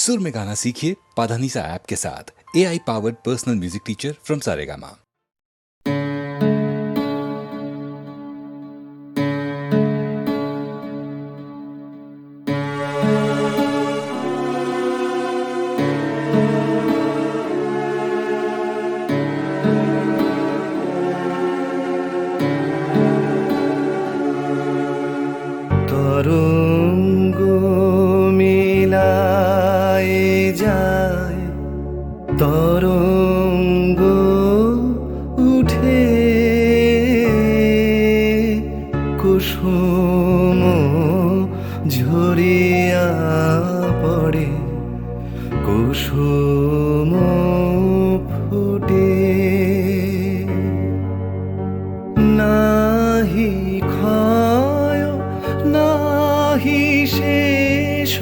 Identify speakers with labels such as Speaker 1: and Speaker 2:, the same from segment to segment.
Speaker 1: सुर में गाना सीखिए पाधानीसा ऐप के साथ। AI powered personal music teacher from Saregama.
Speaker 2: তরঙ্গ মিলায় যায়, তরঙ্গ উঠে কুসুম ঝরিয়া পড়ে, কুসুম ফুটে। নাহি ক্ষয় নাহি শেষ,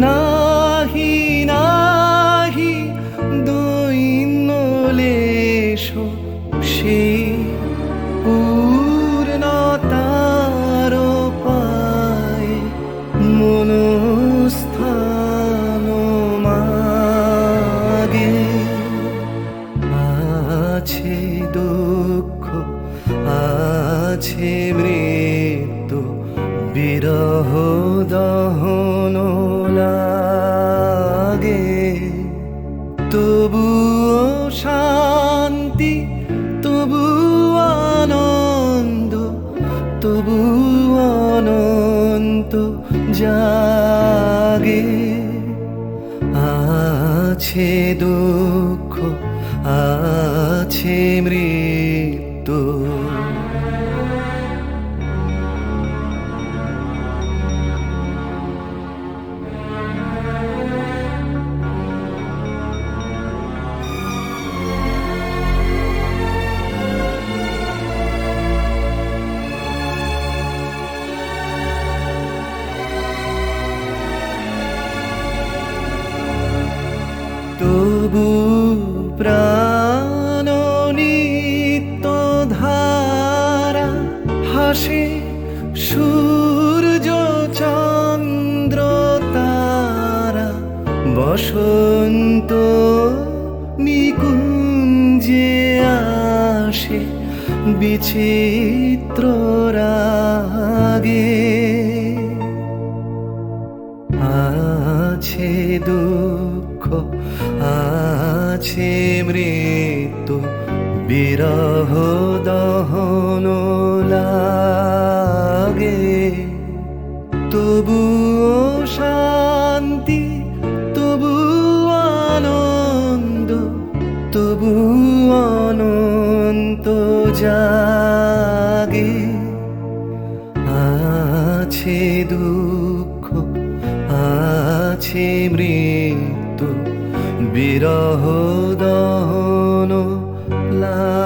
Speaker 2: নাহি নাহি দৈন্যলেশ, সেই পূর্ণতার পায় মনস্থান মাগে। আছে দুঃখ আছে মৃত্যু, বিরহ দহন লাগে। তবুও শান্তি, তবু আনন্দ, তবু অনন্ত জাগে। আছে দুঃখ আছে মৃত্যু। তবু প্রাণ নিত্য ধারা, হাসে সূর্য চন্দ্র তারা। বসন্ত নিকুঞ্জে আসে বিচিত্র রাগে। আছে দুঃখ আছে মৃত্যু, বিরহ দহন লাগে। তবুও শান্তি, তবু আনন্দ, তবু অনন্ত জাগে। আছে দুঃখ আছে মৃত্যু, বিরহ দহন লাগে।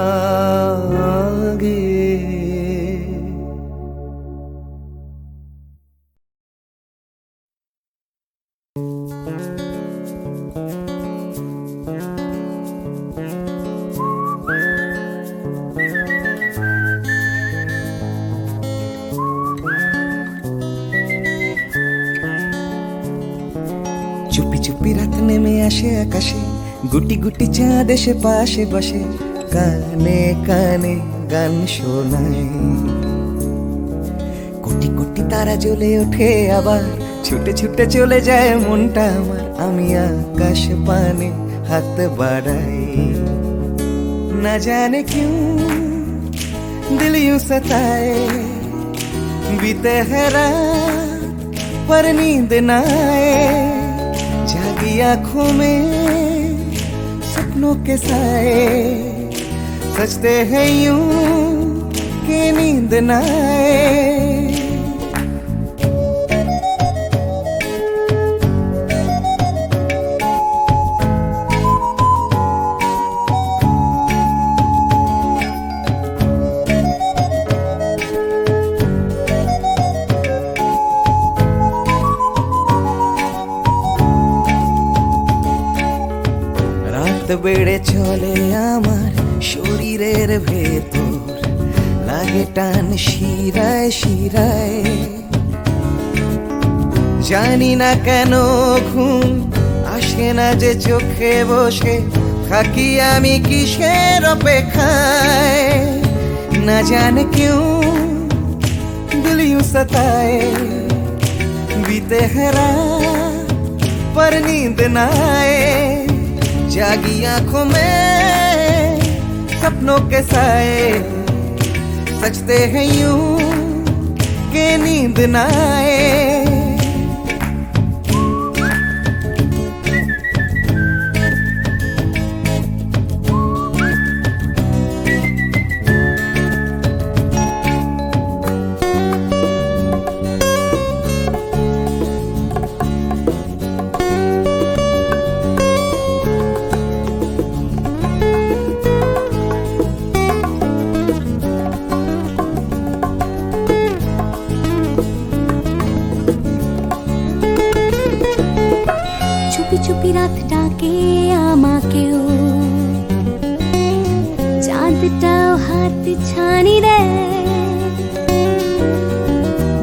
Speaker 3: চুপি চুপি রাত নেমে আসে আকাশে, গুটি গুটি চাঁদ এসে পাশে বসে, কানে কানে গান শোনায়। কোটি কোটি তারা জ্বলে ওঠে আবার, ছুটে ছুটে চলে যায় মনটা আমার। আমি আকাশ পানে হাত বাড়াই। না জানে क्यों दिल यूं सताए, बीते है रात पर नींद न आए। जागी आँखों में सपनों के साए, सजते हैं यूं कि नींद न आए। বেড়ে চলে আমার শরীরের ভেতর, লাগে টান শিরায় শিরায়। জানি না কেন ঘুম না যে চোখে বসে থাকি আমি কিসের অপেক্ষায় না জানে কেউ दिल यूं सताए बीते है रात पर नींद न आए जागी आंखों में सपनों के साए सजते हैं यूं के नींद न आए
Speaker 4: চুপি রাত ডাকে আমাকেও চাঁদটাও হাত ছানি দেয়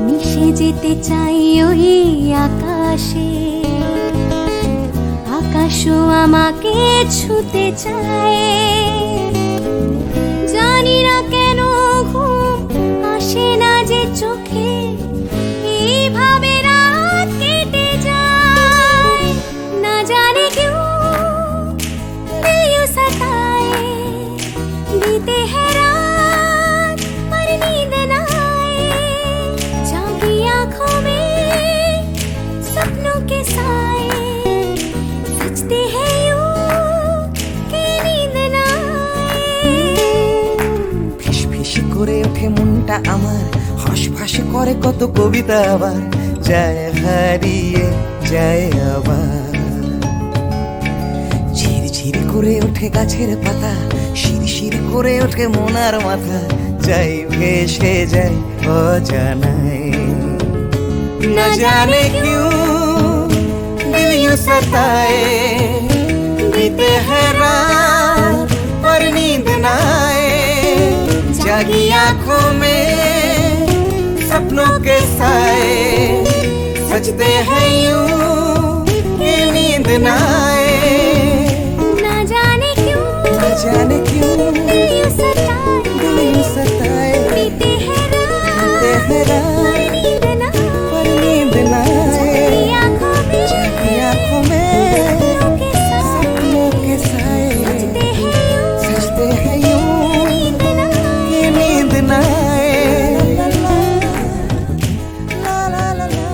Speaker 4: মিশে যেতে চাই ওই আকাশে আকাশও আমাকে ছুতে চায় জানি না কেন ঘুম আসে না যে চোখে এইভাবে রাত কেটে যায় না জানে क्यों दिल यूं सताए बीते है रात पर नींद न आए जागी आंखों में सपनों के साए सजते हैं यूं कि नींद न आए फिश फिश করে ওঠে মনটা আমার হাসফাস করে কত কবিতা আবার যায় হারিয়ে যায় আবার ঝিরঝির করে ওঠে গাছের পাতা শিরশির করে ওঠে মনার মাথা যাই ভেসে যায় অজানায় না জানে क्यों दिल यूं सताए बीते है रात पर नींद न आए जागी आंखों में सपनों के साए सजते हैं यूं कि नींद न आए ना जाने क्यों
Speaker 3: दिल यूं सताए
Speaker 4: बीते है
Speaker 3: बीते है रात
Speaker 4: रात
Speaker 3: पर नींद न आए जागी आंखों में सपनों के साए सजते हैं यूं कि नींद न आए ला ला ला ला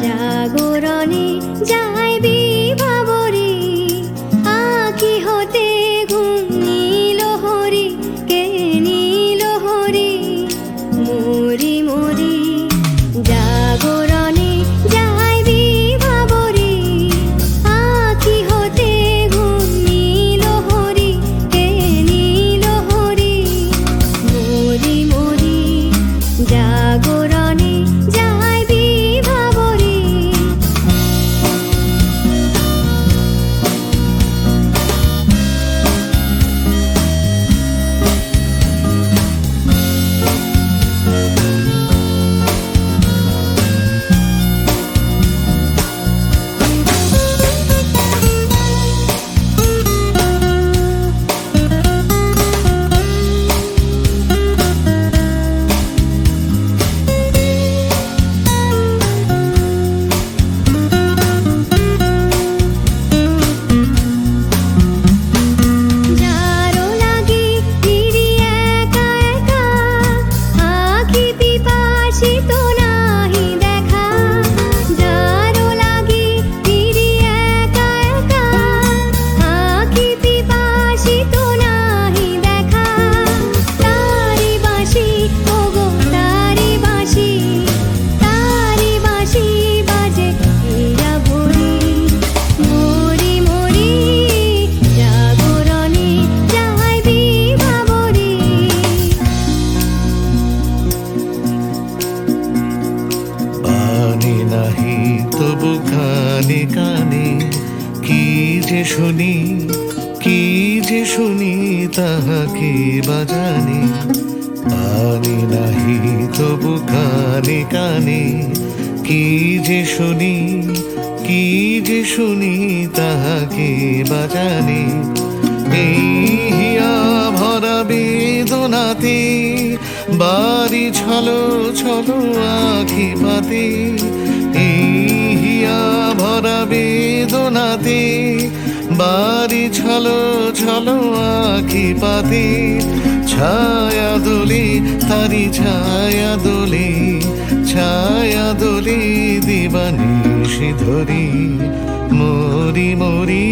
Speaker 4: জাগরণে যাই বিভাবরে আঁকি হতে ঘুম নীল হরি কে নীল হরি মরি মরি জাগরণে যাই বিভাবরে আঁকি হতে ঘুম নীল হরি কে নীল হরি মরি মরি জাগরণে যাই বিভাবরে
Speaker 2: নাহি তবু কানে কানে কি যে শুনি, কি যে শুনি তাহাকে বাজানে। আনি নাহি তবু কানে কানে কি যে শুনি, কি যে শুনি তাহাকে বাজানে। এই হিয়া ভরা বেদনাতে বাড়ি ছলো ছলো আখি পাতে। এই হিয়া ভরা বেদনাতে বাড়ি ছলো ছলো আখি পাতে। ছায়া দোলে তারি ছায়া দোলে, ছায়া দোলে দিবানিশি ধরি মরি মরি।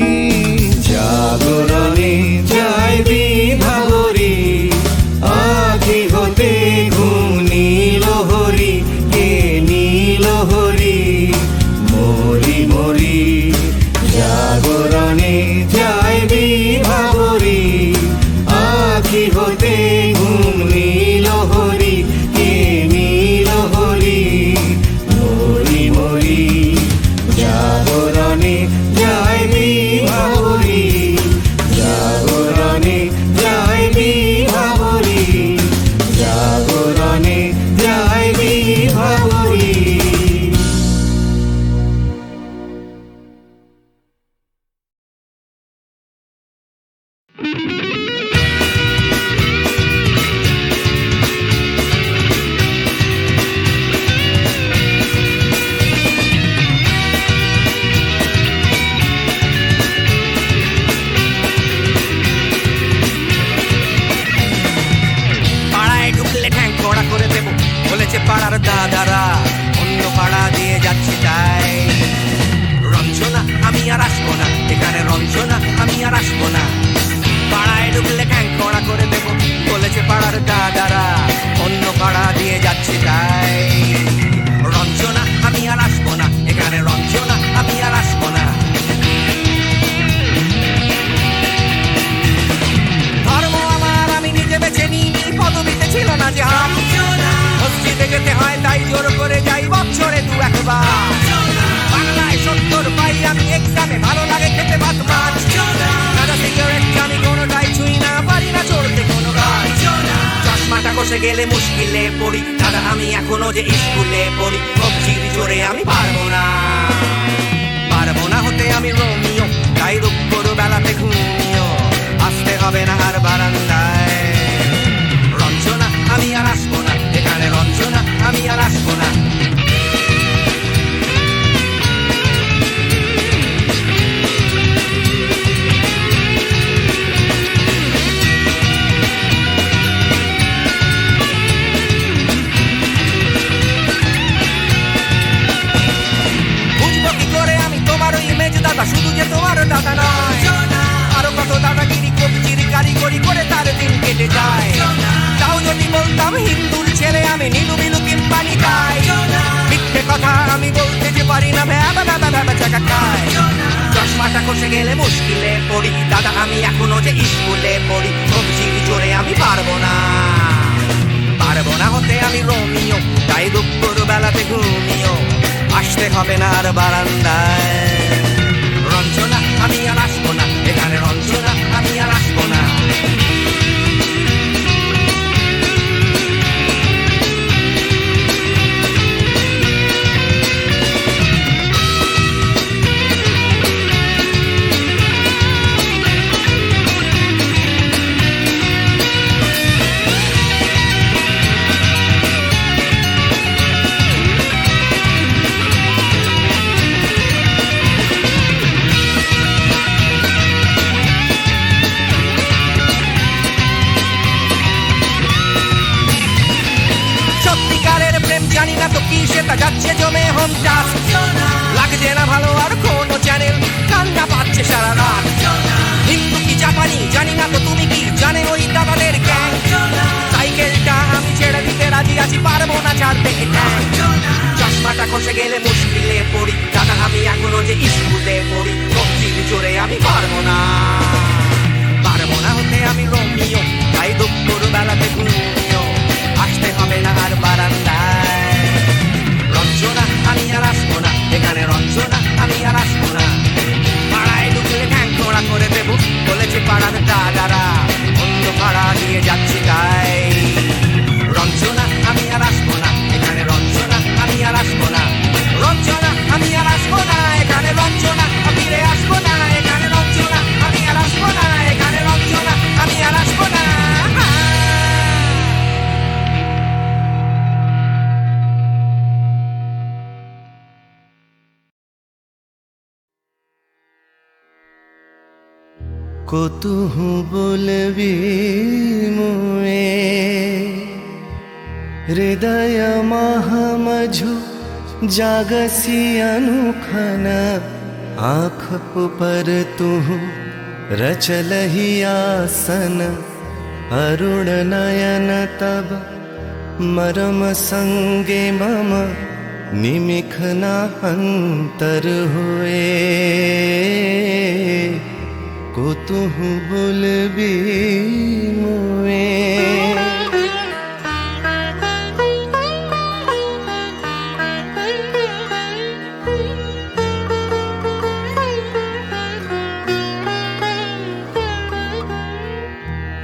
Speaker 2: জাগরণে যায় বিভাবরী আখি হতে ঘুম নীল হরি, কে নীল হরি মরি মরি। জাগরণে যায় বিভাবরী আখি হতে ঘুম নীল হরি, কে নীল হরি মরি মরি। জাগরণে যায় বিভাবরী, জাগরণে যায় বিভাবরী, জাগরণে যায় বিভাবরী।
Speaker 5: পাড়ায় ঢুকলে ঠ্যাং কড়া করে দেব বলেছে পাড়ার দাদারা, অন্য পাড়া দিয়ে যাচ্ছি তাই। রঞ্জনা আমি আর আসবো না, এখানে রঞ্জনা আমি আর আসবো না। পাড়ায় ঢুকলে ঠ্যাং কড়া করে দেব বলেছে পাড়ার দাদারা, অন্য পাড়া দিয়ে যাচ্ছি তাই। রঞ্জনা আমি আর আসবো না, এখানে রঞ্জনা আমি আর আসবো না। ধর্ম আমার আমি নিজে বেছে নিইনি, পদবিতে ছিল না যে হাত। মসজিদে যেতে হয় তাই জোর করে যাই বছরে দু একবার। বাংলায় 70 পাই আমি এক্সামে, ভালো লাগে খেতে ভাত মাছ। দাদা সিগারেট আমি কোনোটাই ছুঁই না, পারি না চড়তে কোনো গাছ। চশমাটা কষে গেলে মুশকিলে পড়ি, দাদা আমি এখনো যে স্কুলে পড়ি। কবজির জোরে আমি পারবো না, পারবো না হতে আমি রোমিও, তাই দুপুর বেলাতে ঘুমিও। আসতে হবে না আর বারান্দায়। রঞ্জনা আমি আর আসবো না, এখানে রঞ্জনা আমি আর আসবো না। বুঝবো কি করে আমি তোমার ইমেজ দাদা, শুধু যে তোমার দাদা নয়, আরো কত দাদাগিরি কবজির কারিগরি করে তার দিন কেটে যায়। তাও যদি বলতাম হিন্দুর ছেলে আমি, নীলু বিলু কিংবা নিতাই। মিথ্যে কথা আমি বলতে যে পারি না, ভ্যাবা ভ্যাবা ভ্যাবা চাকা খায়। চশমাটা কষে গেলে মুশকিলে পড়ি, দাদা আমি এখনো যে স্কুলে পড়ি। কবজির জোরে আমি পারবো না, পারবো না হতে আমি রোমিও, তাই দুপুর বেলাতে ঘুমিও। আসতে হবে না আর বারান্দায়। রঞ্জনা আমি আর আসবো না, এখানে রঞ্জনা আমি আর আসবো না। জানি না তো কি সেটা যাচ্ছে জমে হোম চাষ। লাগছে না ভালো আর কোনো চ্যানেল, কান্না পাচ্ছে সারা রাত। হিন্দু কি জাপানি জানি না তো তুমি কি জানে ওই দাদাদের গ্যাং। সাইকেলটা আমি ছেড়ে দিতে রাজি আছি, পারবো না ছাড়তে এটা। চশমাটা খসে গেলে মুশকিলে পড়ি, দাদা আমি এখনো যে স্কুলে পড়ি। কবজির জোরে আমি পারবো না, পারবো না হতে আমি রোমিও, তাই দুপুর বেলাতে ঘুমিও। আসতে হবে না আর বারান্দায়। রঞ্জনা আমি আর আসবো
Speaker 3: কতুহু বলবি মুয়ে হৃদয় মহামঝু जागसी अनुखन आँख पर तुहु रचलहि आसन अरुण नयन तब मरम संगे मम निमिखना अंतर हुए कुतुहु बुलबी मुए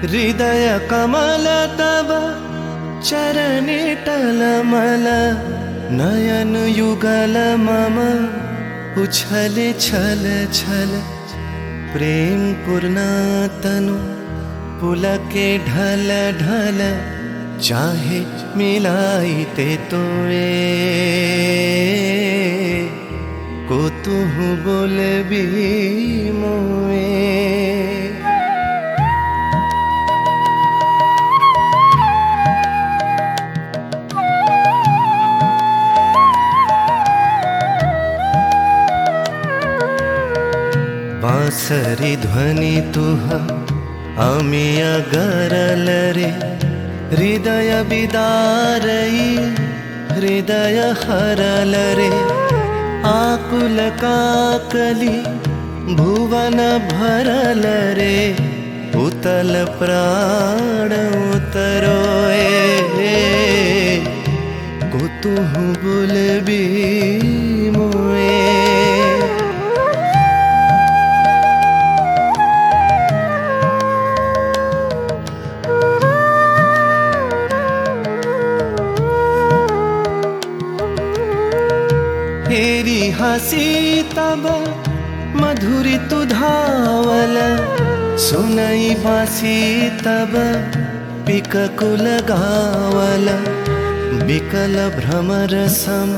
Speaker 3: हृदय कमल तब चरणे टलमल नयन युगल मम उछल छल छल प्रेम पूर्णा तनु पुलके ढल ढल चाहे मिलाइते तोए कुतुहु बोलबी मोए बांसरी ध्वनि तुह अमिया गरल रे हृदय बिदारई हृदय हरल रे आकुल काकली भुवन भरल रे उतल प्राण उतरोए कुतुहु बुलबी मुए तेरी हंसी तब मधुरी तु धावल सुनई बासी तब पिककुल गावल बिकल भ्रमर सम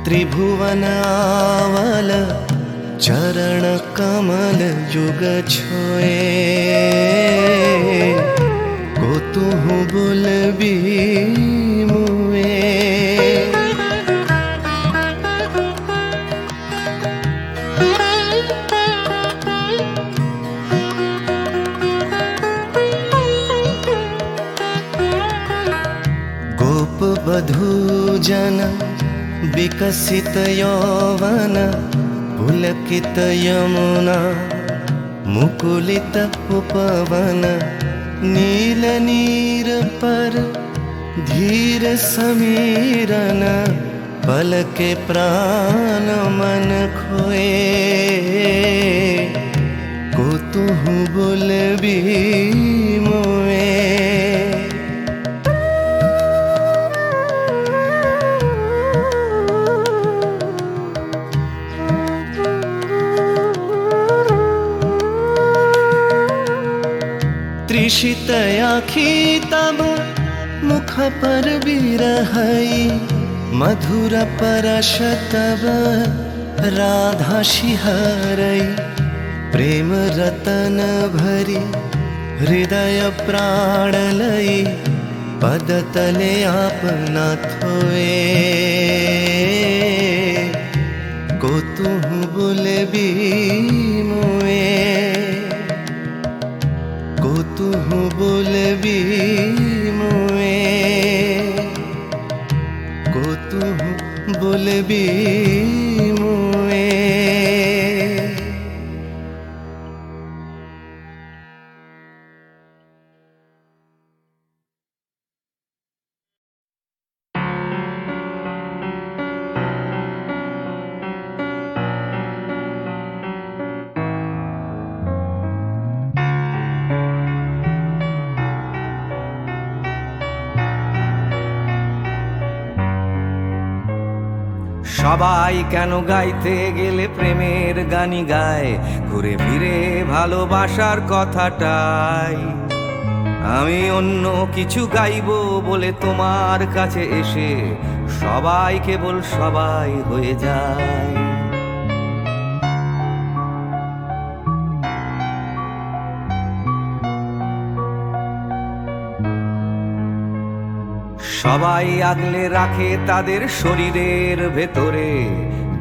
Speaker 3: त्रिभुवन आवल चरण कमल युग छोए कुतुहु बुलबी मुए वधूजन विकसित यौवन पुलकित यमुना मुकुलित उपवन नील नीर पर धीर समीरन पल के प्राण मन खोए कुतुहु बुलबी मुए त्रिषित आँखी तब मुख पर बिरहई मधुर परश तब राधा शिहरई प्रेम रतन भरी हृदय प्राण लई पद तले आपना थोए कुतुहु बुलबी मुए कुतुहु बुलबी मुए कुतुहु बुलबी मुए
Speaker 5: সবাই কেন গাইতে গেলে প্রেমের গানি গায় ঘুরে ফিরে ভালোবাসার কথাটাই আমি অন্য কিছু গাইবো বলে তোমার কাছে এসে সবাই কেবল সবাই হয়ে যায়
Speaker 3: সবাই আগলে রাখে তাদের শরীরের ভেতরে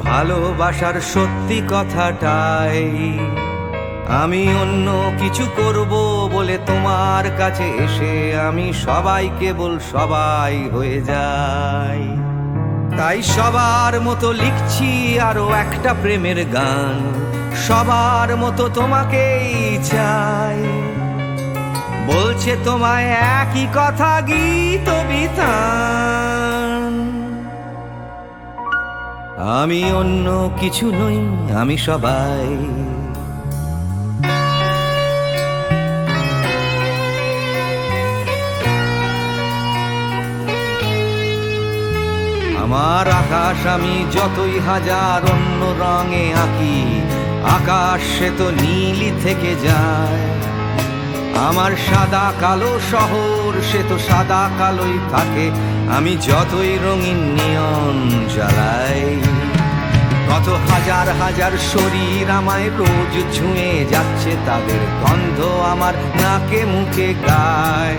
Speaker 3: ভালোবাসার সত্যি কথাটাই। আমি অন্য কিছু করব বলে তোমার কাছে এসে আমি সবাই কেবল সবাই হয়ে যাই। তাই সবার মতো লিখছি আরো একটা প্রেমের গান, সবার মতো তোমাকেই চাই। বলছে তোমায় একই কথা গীত বিতান। আমি অন্য কিছু নই, আমি সবাই। আমার আকাশ আমি যতই হাজার অন্য রঙে আঁকি, আকাশ সে তো নীলই থেকে যায়। আমার সাদা কালো শহর সে তো সাদা কালোই থাকে, আমি যতই রঙিন নিয়ন জ্বালাই। কত হাজার হাজার শরীর আমায় রোজ ছুঁয়ে যাচ্ছে, তাদের গন্ধ আমার নাকে মুখে গায়।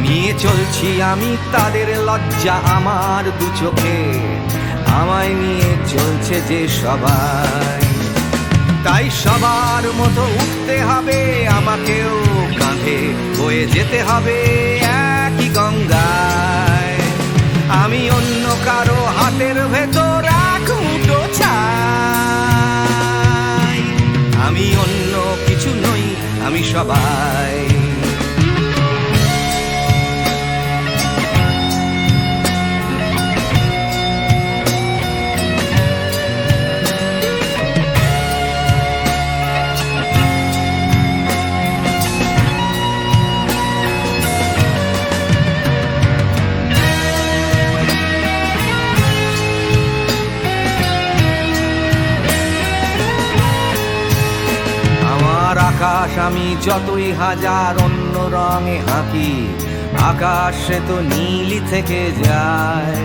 Speaker 3: নিয়ে চলছি আমি তাদের লজ্জা আমার দু চোখে, আমায় নিয়ে চলছে যে সবাই। তাই সবার মতো উঠতে হবে আমাকেও, কাঁধে বয়ে যেতে হবে একই গঙ্গায়। আমি অন্য কারো হাতের ভেতর এক মুঠো চাই। আমি অন্য কিছু নই, আমি সবাই। আকাশ আমি যতই হাজার অন্য রঙে আঁকি, আকাশ সে তো নীলই থেকে যায়।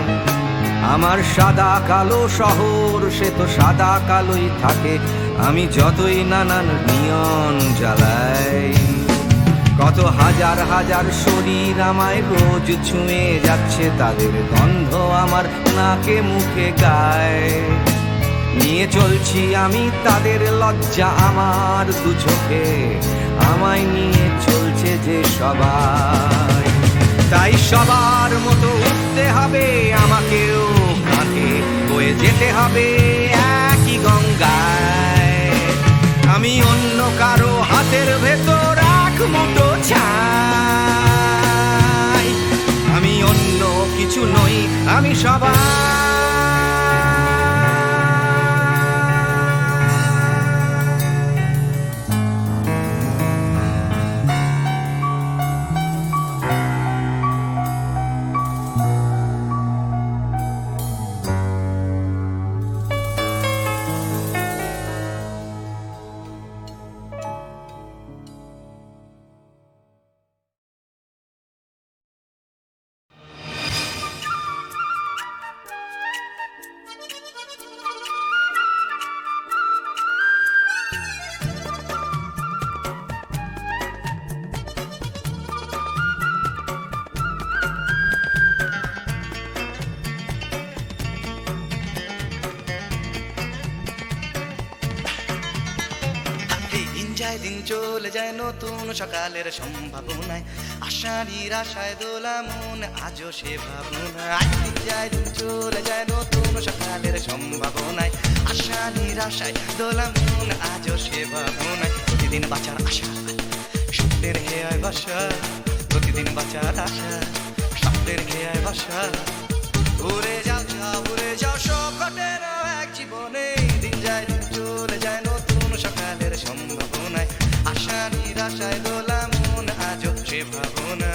Speaker 3: আমার সাদা কালো শহর সে তো সাদা কালোই থাকে, আমি যতই নানান নিয়ন জ্বালাই। কত হাজার হাজার শরীর আমায় রোজ ছুঁয়ে যাচ্ছে, তাদের গন্ধ আমার নাকে মুখে গায়। নিয়ে চলছি আমি তাদের লজ্জা আমার দু চোখে, আমায় নিয়ে চলছে যে সবাই। তাই সবার মতো উঠতে হবে আমাকেও, কাঁধে বয়ে যেতে হবে একই গঙ্গায়। আমি অন্য কারো হাতের ভেতর এক মুঠো চাই। আমি অন্য কিছু নই, আমি সবাই।
Speaker 6: দিন চলে যায় নতুন সকালের সম্ভাবনায়, আশা নিরাশায় দোলা মন আজও সে ভাবনায়। দিন যায় দিন চলে যায় নতুন সকালের সম্ভাবনায়, আশা নিরাশায় দোলা মন আজও সে ভাবনায়। প্রতিদিন বাঁচার আশা স্বপ্নের হেয়ায় বাসা, প্রতিদিন বাঁচার আশা স্বপ্নের হেয়ায় বাসা। উড়ে যাও উড়ে যাও সকটের এক জীবনে, দিন যায় দিন চলে যায় নতুন সকালের সম্ভাবনায়, আশা নিরাশায় দোলা মন আজও সে ভাবনা।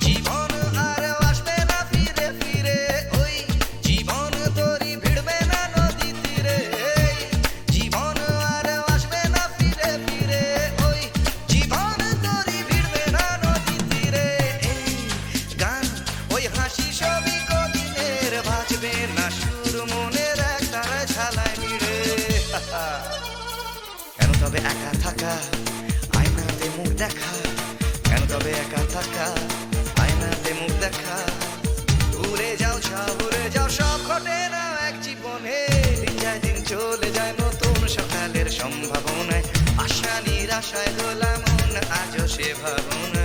Speaker 6: জীবন আর আসবে না ফিরে ফিরে, ওই জীবন তোরই ভিড় তবে একা থাকা আয়নাতে মুখ দেখা, কেন তবে একা থাকা আয়নাতে মুখ দেখা। ভুলে যাও ভুলে যাও সব ঘটে না এক জীবনে, দিন যায় দিন চলে যায় নতুন সকালের সম্ভাবনায়, আশা নিরাশায় দোলা মন আজও সে ভাবনা।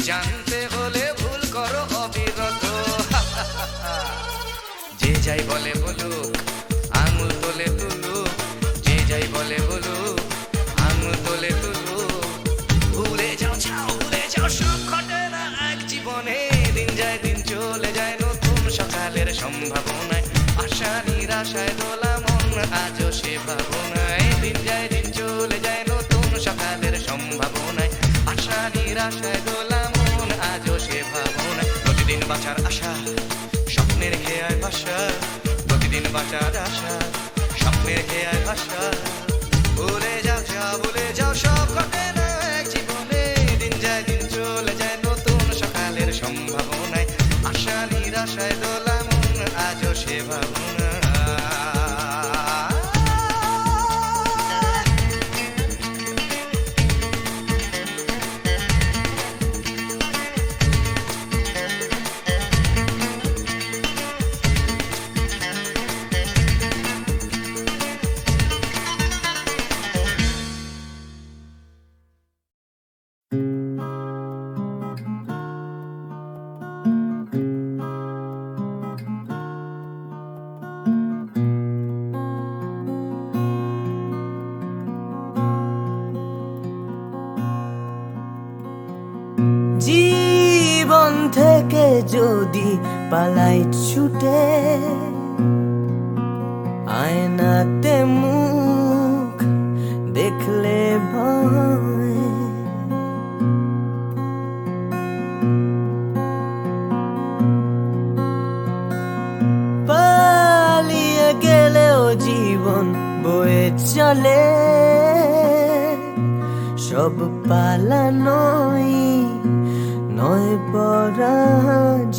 Speaker 6: জানতে হলে ভুল করো অবিরত। যে যাই বলে বলুক আঙুল তোলে তুলুক, যে যাই বলে বলুক আঙুল তোলে তুলুক। ভুলে যাও ভুলে যাও সব ঘটে না এক জীবনে, দিন যায় দিন চলে যায় নতুন সকালের সম্ভাবনায়, আশা নিরাশায় দোলা মন আজও সে ভাবনায়। দিন যায় দিন চলে যায় নতুন সকালের সম্ভাবনায়, আশা নিরাশায় দোলা মন আজও সে ভাবনায়। প্রতিদিন বাঁচার আশা স্বপ্নের খেয়ায় ভাষা, প্রতিদিন বাঁচার আশা স্বপ্নের খেয়ায় ভাষা। ভুলে যাও ভুলে যাও সব ঘটে না এক জীবনে, দিন যায় দিন চলে যায় নতুন সকালের সম্ভাবনায়, আশা নিরাশায় দোলা মন আজও সে ভাবনা।
Speaker 7: জীবন থেকে যদি পালাই ছুটে, আয়নাতে মুখ দেখলে ভয়, পালিয়ে গেলেও জীবন বয়ে চলে, সব পালানোই নয় পরাজয়।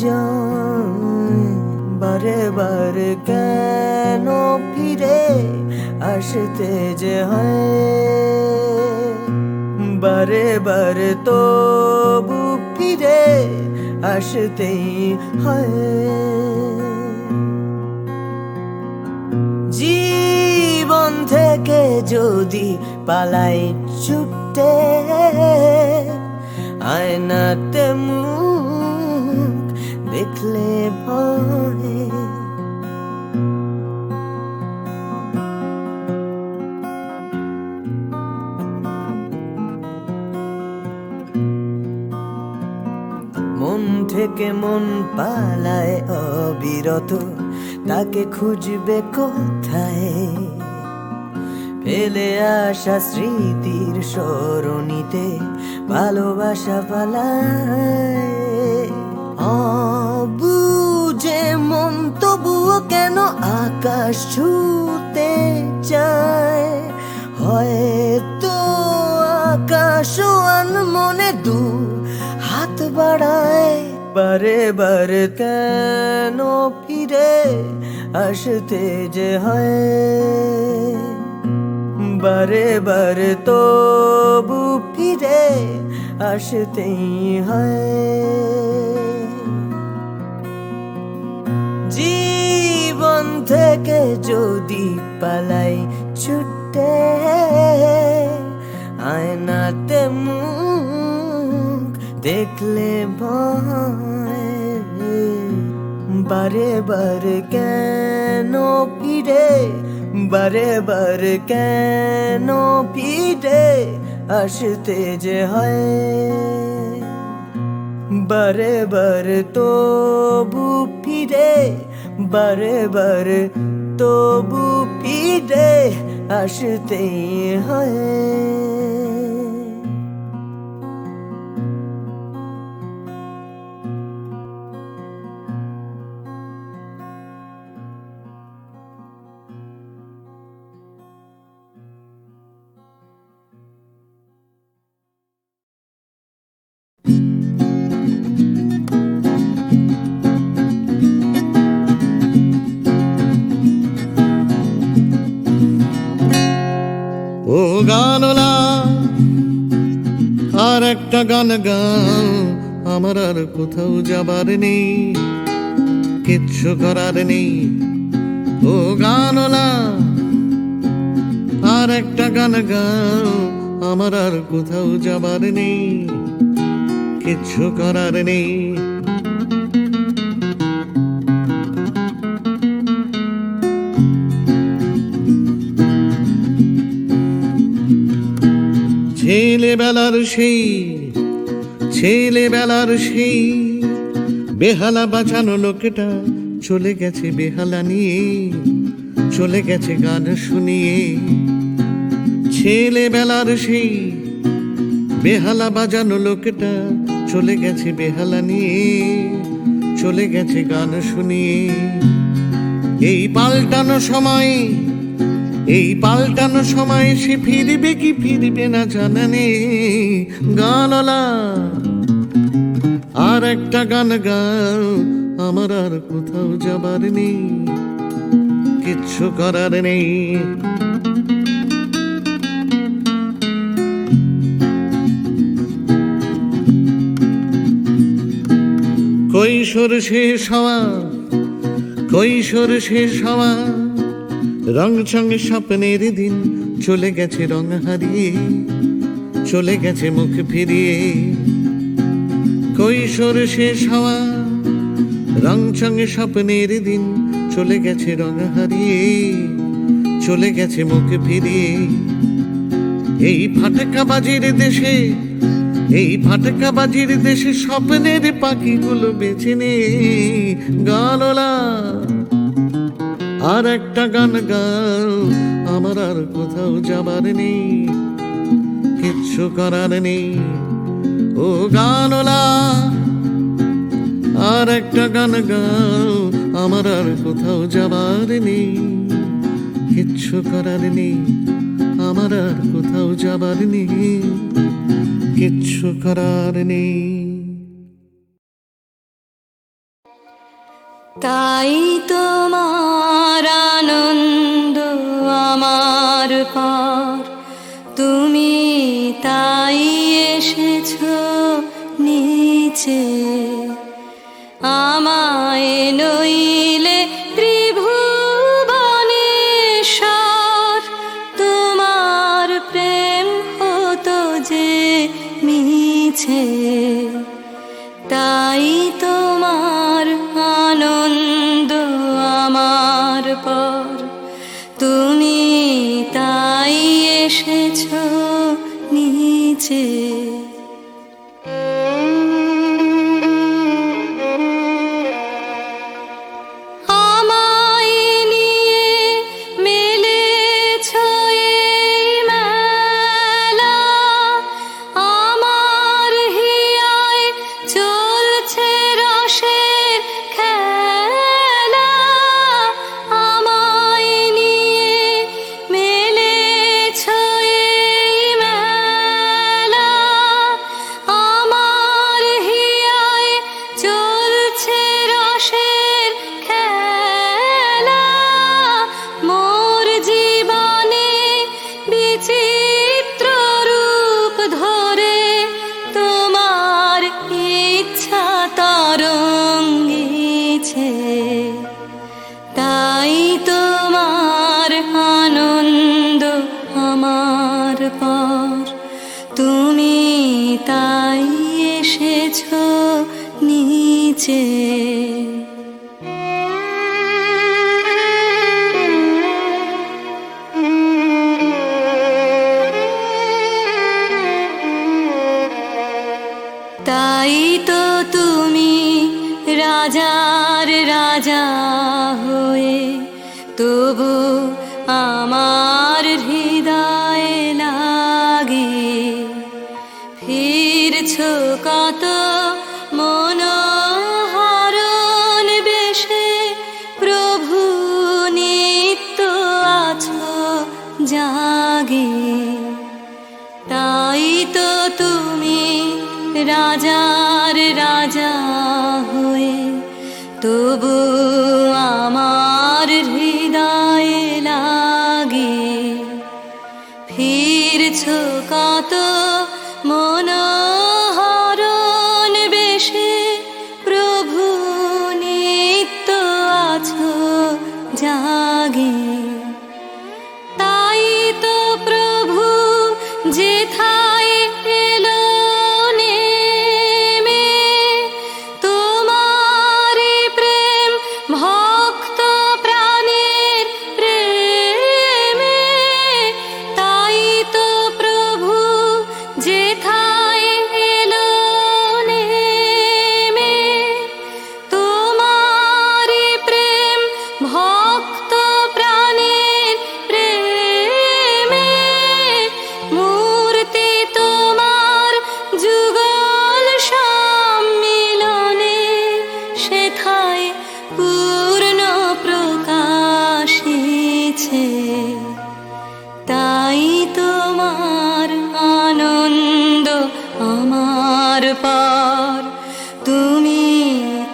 Speaker 7: বারে বারে কেন ফিরে আসতে যে হয়, বারে বারে তবু ফিরে আসতেই হয়। জীবন থেকে যদি পালাই ছুটে, আয়নাতে মুখ দেখলে ভয়। মন থেকে মন পালায় অবিরত, তাকে খুঁজবে কোথায়, ফেলে আসা স্মৃতির সরণিতে ভালোবাসা পালায়। অবুঝে মন তবুও কেন আকাশ ছুতে চায়, হয়তো আকাশ মনে দু হাত বাড়ায়। বারে বারে কেন ফিরে আসতে যে হয়, বারে বারে তবু ফিরে আসতেই হয়। জীবন থেকে যদি পালাই ছুটে, আয়নাতে মুখ দেখলে ভয়। বারে বারে কেন ফিরে বারে বারে কেন ফিরে আসতে যে হয়, বারে বারে তবু ফিরে, বারে বারে তবু ফিরে আসতেই হয়।
Speaker 8: ও গানলা আর একটা গান গাও, আমার আর কোথাও যাবার নেই, কিচ্ছু করার নেই। ও গানলা আর একটা গান গাও, আমার আর কোথাও যাবার নেই, কিচ্ছু করার নেই। ছেলেবেলার সেই, ছেলেবেলার সেই বেহালা বাঁচানো লোকটা চলে গেছে বেহালা নিয়ে, চলে গেছে গান শুনিয়ে। ছেলেবেলার সেই বেহালা বাজানো লোকটা চলে গেছে বেহালা নিয়ে, চলে গেছে গান শুনিয়ে। এই পাল্টানো সময়, এই পাল্টানো সময় সে ফিরবে কি ফিরবে না জানা নেই। গানলা আর একটা গান গাও, আমার আর কোথাও যাবার নেই, কিচ্ছু করার নেই। কৈশোর শেষ হওয়া, কৈশোর শেষ হওয়া, রং চঙে স্বপ্নের দিন চলে গেছে রং হারিয়ে, চলে গেছে মুখ ফিরিয়ে। কৈশোর শেষ হওয়া, রং চঙে স্বপ্নের দিন চলে গেছে রং হারিয়ে, চলে গেছে মুখ ফিরিয়ে। এই ফাটকাবাজির দেশে, এই ফাটকাবাজির দেশে স্বপ্নের পাখিগুলো বেছে নে। গানলা আর একটা গান গাও, আমার আর কোথাও যাবার নেই, কিচ্ছু করার নেই। ও গানলা আর একটা গান গাও, আমার আর কোথাও যাবার নেই, কিচ্ছু করার নেই। আমার আর কোথাও যাবার নেই, কিচ্ছু করার নেই।
Speaker 4: তাই তোমার আনন্দ আমার পর, তুমি তাই এসেছো নিচে। আমায় নইলে ত্রিভুবনেশ্বর, তোমার প্রেম হতো যে মিছে। তাই তোমার আনন্দ আমার পর, তুমি তাই এসেছো নিচে। আমায় নিয়ে মেলেছো এই মেলা, আমার হিয়ায় চলছে রসের খেলা। আমায় নিয়ে মেলেছো এই মেলা, আমার হিয়ায় চলছে রসের খেলা। মোর জীবনে বিচিত্র রূপ ধরে, তোমার ইচ্ছা তরঙ্গিছে। তাই তোমার আনন্দ আমার পর, তুমি তাই এসেছো নিচে। তবু আমার হৃদয়ে লাগে ফিরছো কত মনোহরণ বেশে প্রভু নিত্য আছো জাগে তাই তো তুমি রাজার রাজা হয়ে তবু আমার হৃদয়ে লাগে ফিরছো কত মনোহরণ বেশে প্রভু নিত্য আছো জাগে তাই তো প্রভু যেথায় এলো নেমে তোমারি প্রেম ভক্ত প্রাণের প্রেমে তাই তো প্রভু যেথায় এলো নেমে তোমারি প্রেম ভক্ত প্রাণের প্রেমে মূর্তি তোমার যুগল সম্মিলনে সেথায় পূর্ণ প্রকাশিছে তাই তোমার আনন্দ আমার পার তুমি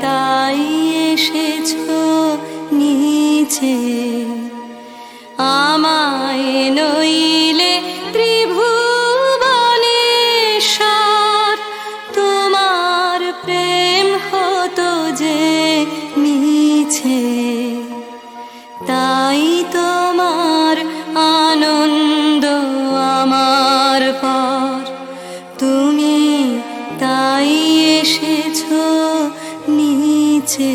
Speaker 4: তাই এসেছো নিচে আমায় নইলে ত্রিভুবনেশ্বর তোমার প্রেম হতো যে মিছে তাই তোমার আনন্দ আমার পার তুমি তাই এসেছো নিচে